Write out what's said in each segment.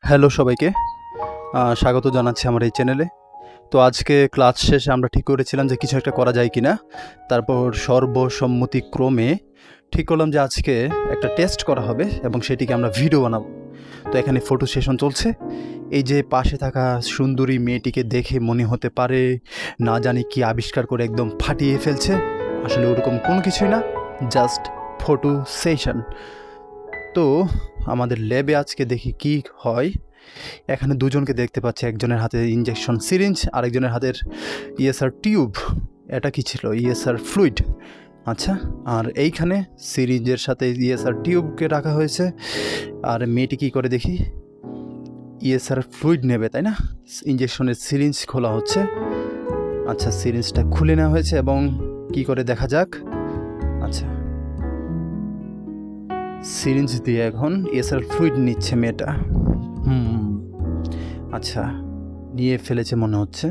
Hello সবাইকে, স্বাগত জানাচ্ছি আমার এই চ্যানেলে। তো আজকে ক্লাস শেষে আমরা ঠিক করেছিলাম যে কিছু একটা করা যায় কি না। তারপর সর্বসম্মতিক্রমে ঠিক করলাম যে আজকে একটা টেস্ট করা হবে এবং সেটিকে আমরা ভিডিও বানাবো। তো এখানে ফটো সেশন চলছে। এই যে পাশে থাকা সুন্দরী মেয়েটিকে দেখে মনে হতে পারে না জানি কি আবিষ্কার করে একদম ফাটিয়ে ফেলছে। আসলে ওরকম কোনো কিছুই না, জাস্ট ফটো সেশন। তো আমাদের ল্যাবে আজকে দেখি কি হয়। এখানে দুজনকে দেখতে পাচ্ছি, একজনের হাতে ইনজেকশন সিরিঞ্জ, আরেকজনের হাতের ইএসআর টিউব। এটা কি ছিল? ESR fluid. আচ্ছা, আর এইখানে সিরিঞ্জের সাথে ইএসআর টিউবকে রাখা হয়েছে। আর মেয়েটি কী করে দেখি, ইএসআর ফ্লুইড নেবে তাই না? ইনজেকশনের সিরিঞ্জ খোলা হচ্ছে। আচ্ছা, সিরিঞ্জটা খুলে নেওয়া হয়েছে এবং কি করে দেখা যাক। আচ্ছা, সিরিঞ্জ দিয়ে এখন ইএসআর ফ্লুইড নিচ্ছে মেয়েটা। আচ্ছা, নিয়ে ফেলেছে মনে হচ্ছে।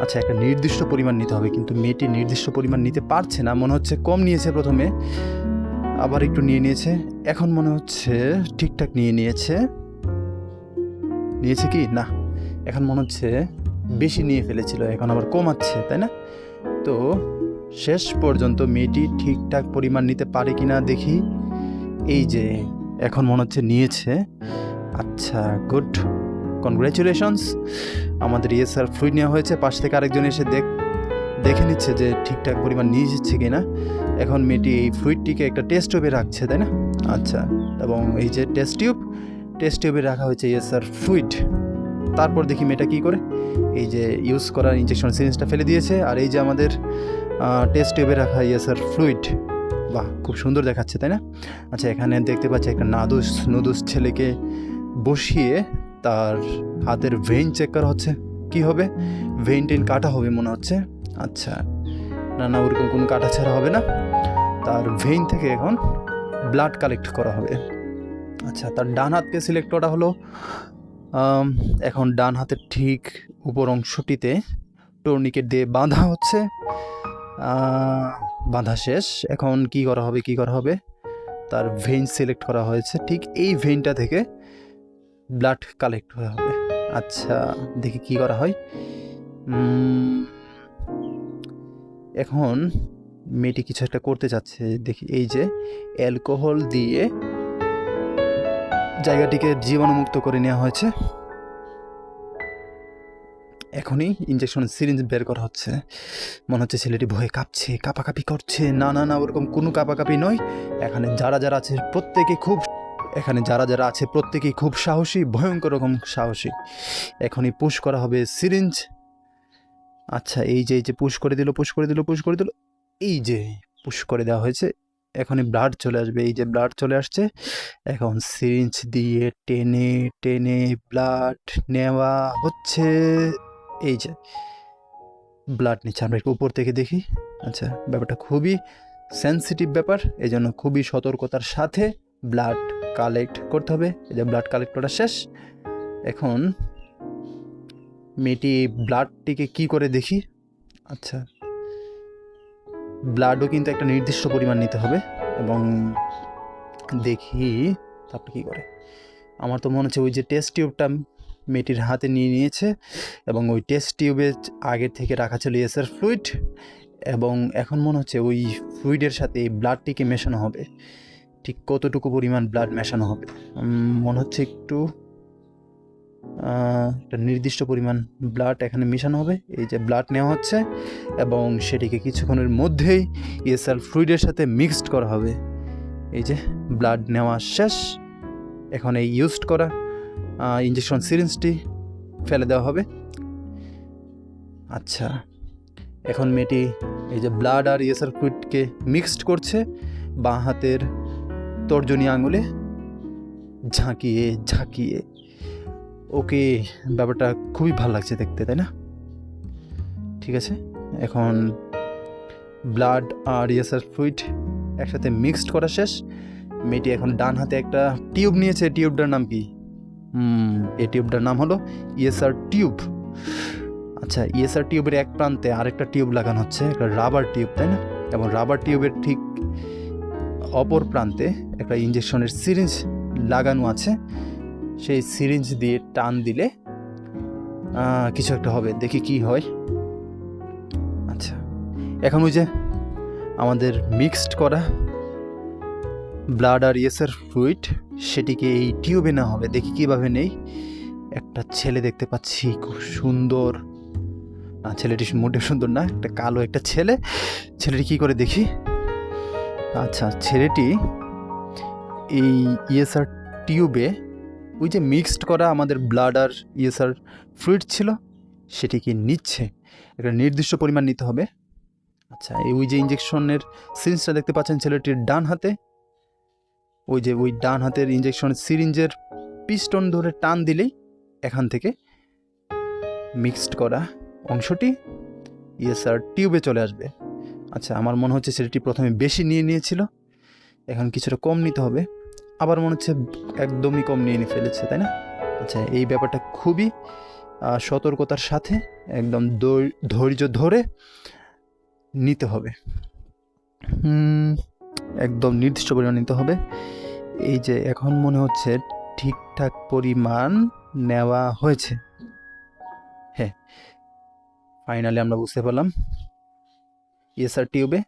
আচ্ছা, একটা নির্দিষ্ট পরিমাণ নিতে হবে, কিন্তু মেয়েটি নির্দিষ্ট পরিমাণ নিতে পারছে না। মনে হচ্ছে কম নিয়েছে প্রথমে, আবার একটু নিয়ে নিয়েছে। এখন মনে হচ্ছে ঠিকঠাক নিয়েছে কি না, এখন মনে হচ্ছে বেশি নিয়ে ফেলেছিল, এখন আবার কমাচ্ছে তাই না? তো শেষ পর্যন্ত মেয়েটি ঠিকঠাক পরিমাণ নিতে পারে কি না দেখি। এই যে এখন মনে হচ্ছে নিয়েছে। আচ্ছা, গুড, কনগ্র্যাচুলেশনস, আমাদের ইএসআর ফ্লুইড নেওয়া হয়েছে। পাশ থেকে আরেকজন এসে দেখে নিচ্ছে যে ঠিকঠাক পরিমাণ নিয়ে যাচ্ছে কি না। এখন মেয়েটি এই ফ্লুইডটিকে একটা টেস্ট টিউবে রাখছে তাই না? আচ্ছা, এবং এই যে টেস্ট টিউবে রাখা হয়েছে ইএসআর ফ্লুইড। তারপর দেখি মেয়েটা কী করে, এই যে ইউজ করা ইনজেকশন সিরিঞ্জটা ফেলে দিয়েছে, আর এই যে আমাদের টেস্ট টিউবে রাখা ইএসআর ফ্লুইড। বাহ, খুব সুন্দর দেখাচ্ছে তাই না? আচ্ছা, এখানে দেখতে পাচ্ছি একটা নুদুস ছেলেকে বসিয়ে তার হাতের ভেইন চেক করা হচ্ছে। কি হবে? ভেইন কাটা হবে মনে হচ্ছে। আচ্ছা, না ওরকম কোনো কাটা ছাড়া হবে না, তার ভেইন থেকে এখন ব্লাড কালেক্ট করা হবে। আচ্ছা, তার ডান হাতকে সিলেক্ট করা হলো। এখন ডান হাতের ঠিক উপর অংশটিতে টর্নিকেট দিয়ে বাঁধা হচ্ছে। বাঁধা শেষ। এখন কি করা হবে, তার ভেইন সিলেক্ট করা হয়েছে, ঠিক এই ভেইনটা থেকে ব্লাড কালেক্ট করা হবে। আচ্ছা, দেখি কি করা হয়। এখন মেয়েটি কিছু একটা করতে যাচ্ছে, দেখি এই যে অ্যালকোহল দিয়ে জায়গাটিকে জীবাণুমুক্ত করে নেওয়া হয়েছে। এখনই ইনজেকশন সিরিঞ্জ বের করা হচ্ছে। মনে হচ্ছে ছেলেটি ভয়ে কাঁপছে, কাঁপাকাঁপি করছে। না ওরকম কোনো কাঁপাকাঁপি নয়। এখানে যারা আছে প্রত্যেকেই খুব সাহসী, ভয়ঙ্কর রকম সাহসী। এখনই পুশ করা হবে সিরিঞ্জ। আচ্ছা, এই যে পুশ করে দিল, এই যে পুশ করে দেওয়া হয়েছে। এখনই ব্লাড চলে আসবে, এই যে ব্লাড চলে আসছে। এখন সিরিঞ্জ দিয়ে টেনে টেনে ব্লাড নেওয়া হচ্ছে। এই যে ব্লাড নিচ্ছে, আমরা একটু উপর থেকে দেখি। আচ্ছা, ব্যাপারটা খুবই সেন্সিটিভ ব্যাপার, এই জন্য খুবই সতর্কতার সাথে ব্লাড কালেক্ট করতে হবে। এই যে ব্লাড কালেক্ট করা শেষ। এখন মেয়েটি ব্লাডটিকে কি করে দেখি। আচ্ছা, ব্লাডও কিন্তু একটা নির্দিষ্ট পরিমাণ নিতে হবে এবং দেখি তারপর কী করে। আমার তো মনে হচ্ছে ওই যে টেস্ট টিউবটা মেয়েটির হাতে নিয়েছে এবং ওই টেস্ট টিউবে আগের থেকে রাখা ছিল ইএসআর ফ্লুইড, এবং এখন মনে হচ্ছে ওই ফ্লুইডের সাথে এই ব্লাডটিকে মেশানো হবে। ঠিক কতটুকু পরিমাণ ব্লাড মেশানো হবে মনে হচ্ছে একটা নির্দিষ্ট পরিমাণ ব্লাড এখানে মেশানো হবে। এই যে ব্লাড নেওয়া হচ্ছে এবং সেটিকে কিছুক্ষণের মধ্যেই ইএসআর ফ্লুইডের সাথে মিক্সড করা হবে। এই যে ব্লাড নেওয়া শেষ। এখন এই ইউজড করা ইনজেকশন সিরিঞ্জটি ফেলে দেওয়া হবে। আচ্ছা, এখন মেয়েটি এই যে ব্লাড আর ইএসআর ফ্লুইডকে মিক্সড করছে বাঁ হাতের তর্জনী আঙুলে ঝাঁকিয়ে। ওকে, ব্যাপারটা খুবই ভালো লাগছে দেখতে তাই না? ঠিক আছে, এখন ব্লাড আর ইএসআর ফ্লুইড একসাথে মিক্সড করা শেষ। মেয়েটি এখন ডান হাতে একটা টিউব নিয়েছে। টিউবটার নাম কি? এই টিউবটার নাম হলো ইএসআর টিউব। আচ্ছা, ইএসআর টিউবের এক প্রান্তে আরেকটা টিউব লাগানো হচ্ছে, একটা রাবার টিউব তাই না? এবং রাবার টিউবের ঠিক অপর প্রান্তে একটা ইনজেকশনের সিরিঞ্জ লাগানো আছে। সেই সিরিঞ্জ দিয়ে টান দিলে কিছু একটা হবে, দেখি কি হয়। আচ্ছা, এখন ওই যে আমাদের মিক্সড করা ব্লাড আর ইয়েসের ফ্লুইড, সেটিকে এই টিউবে না হবে, দেখি কীভাবে নেই। একটা ছেলে দেখতে পাচ্ছি, খুব সুন্দর। ছেলেটি মোটেও সুন্দর না, একটা কালো একটা ছেলে। ছেলেটি কী করে দেখি। আচ্ছা, ছেলেটি এই ইয়েসার টিউবে ওই যে মিক্সড করা আমাদের ব্লাড আর ইয়েসার ফ্লুইড ছিল সেটিকে নিচ্ছে। একটা নির্দিষ্ট পরিমাণ নিতে হবে। আচ্ছা, ওই যে ইঞ্জেকশনের সিরিঞ্জটা দেখতে পাচ্ছেন ছেলেটির ডান হাতে, ওই ডান হাতের ইঞ্জেকশনের সিরিঞ্জের পিস্টন ধরে টান দিলেই এখান থেকে মিক্সড করা অংশটি ইয়েসার টিউবে চলে আসবে। আচ্ছা, আমার মনে হচ্ছে ছেলেটি প্রথমে বেশি নিয়ে নিয়েছিল, এখন কিছুটা কম নিতে হবে। আবার মনে হচ্ছে একদমই কম নিয়ে ফেলেছে, তাই না? আচ্ছা, এই ব্যাপারটা খুবই সতর্কতার সাথে একদম ধৈর্য ধরে নিতে হবে। একদম নির্দিষ্ট পরিমাণ নিতে হবে। এই যে এখন মনে হচ্ছে ঠিকঠাক পরিমাণ নেওয়া হয়েছে। হ্যাঁ, ফাইনালি আমরা বুঝতে পারলাম ইয়েসার টিউবে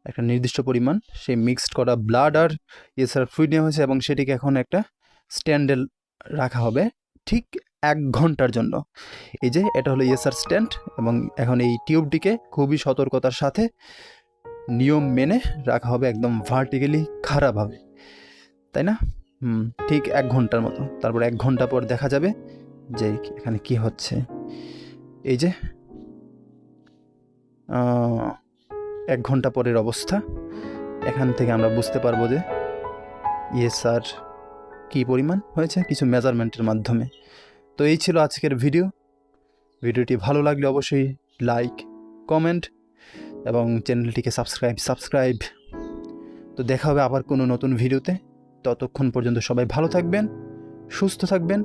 একটা নির্দিষ্ট পরিমাণ সেই মিক্সড করা ব্লাড আর ইয়েসার ফ্লুইড নেওয়া হয়েছে এবং সেটিকে এখন একটা স্ট্যান্ডে রাখা হবে ঠিক 1 ঘন্টার জন্য। এই যে এটা হলো ইয়েসার স্ট্যান্ড, এবং এখন এই টিউবটিকে খুবই সতর্কতার সাথে নিয়ম মেনে রাখা হবে, একদম ভার্টিক্যালি খাড়াভাবে, তাই না? ঠিক 1 ঘন্টার মতো। তারপর 1 ঘন্টা পর দেখা যাবে যে এখানে কি হচ্ছে। এই যে 1 ঘন্টা পরের অবস্থা। এখান থেকে আমরা বুঝতে পারবো যে ইয়েসার কী পরিমাণ হয়েছে কিছু মেজারমেন্টের মাধ্যমে। তো এই ছিল আজকের ভিডিওটি ভালো লাগলে অবশ্যই লাইক, কমেন্ট এবং চ্যানেলটিকে সাবস্ক্রাইব। তো দেখা হবে আবার কোনো নতুন ভিডিওতে। ততক্ষণ পর্যন্ত সবাই ভালো থাকবেন, সুস্থ থাকবেন।